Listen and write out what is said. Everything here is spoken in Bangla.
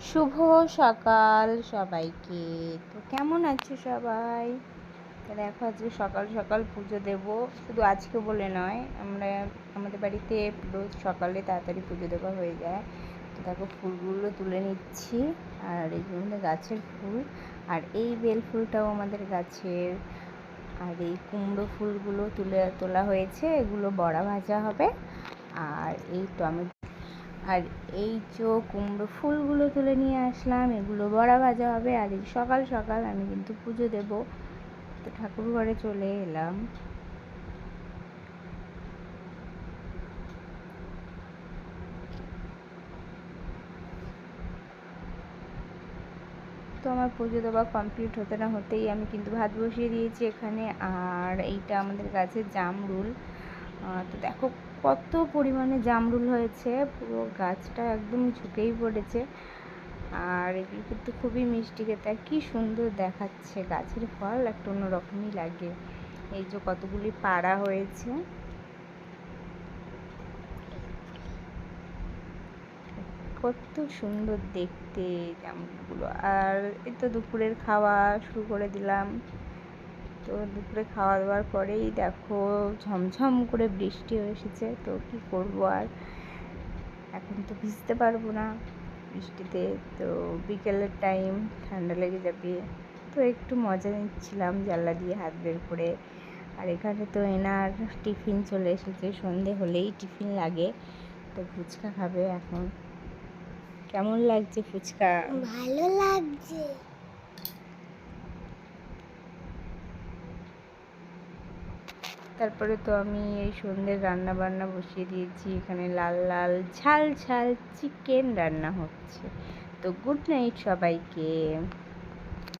শুভ সকাল সবাইকে। তো কেমন আছো সবাই? দেখো আজকে সকাল সকাল পুজো দেব, শুধু আজকে বলে নয়, আমাদের বাড়িতে রোজ সকালে তাড়াতাড়ি পুজো দেওয়া হয়ে যায়। তো দেখো ফুলগুলো তুলে নিচ্ছি, আর এগুলো আমাদের গাছের ফুল, আর এই বেল ফুলটাও আমাদের গাছের, আর এই কুমড়ো ফুলগুলো তোলা হয়েছে, এগুলো বড়া ভাজা হবে। আর এই টমেটো আর এই কুমড়ো ফুলগুলো তুলে নিয়ে আসলাম, এগুলো বড়া ভাজা হবে। আর এই সকাল সকাল আমি কিন্তু পুজো দেব, তো ঠাকুর ঘরে চলে এলাম। তো আমার পুজো দেওয়া কমপ্লিট হতে না হতেই আমি কিন্তু ভাত বসিয়ে দিয়েছি এখানে। আর এইটা আমাদের গাছের জামরুল। তো দেখো কত পরিমাণে জামরুল হয়েছে, পুরো গাছটা একদম ঝুঁকেই পড়েছে। আর এগুলো কিন্তু খুবই মিষ্টি খেতে, কি সুন্দর দেখাচ্ছে। গাছের ফল একটা অন্যরকমই লাগে। এই যে কতগুলি পাড়া হয়েছে, কত সুন্দর দেখতে জামরুলগুলো। আর এই তো দুপুরের খাওয়া শুরু করে দিলাম। তো দুপুরে খাওয়া দাওয়ার পরেই দেখো ঝমঝম করে বৃষ্টি এসেছে। তো কি করবো, আর এখন তো ভিজতে পারবো না বৃষ্টিতে। তো বিকেলের টাইম, ঠান্ডা লেগে যাবে, তো একটু মজা নিচ্ছিলাম জানলা দিয়ে হাত বের করে। আর এখানে তো এনার টিফিন চলে এসেছে, সন্ধে হলেই টিফিন লাগে। তো ফুচকা খাবে এখন। কেমন লাগছে ফুচকা? ভালো লাগছে। তারপরে তো আমি এই সন্ধ্যের রান্না বান্না বসিয়ে দিয়েছি, এখানে লাল লাল ঝাল ঝাল চিকেন রান্না হচ্ছে। তো গুড নাইট সবাইকে।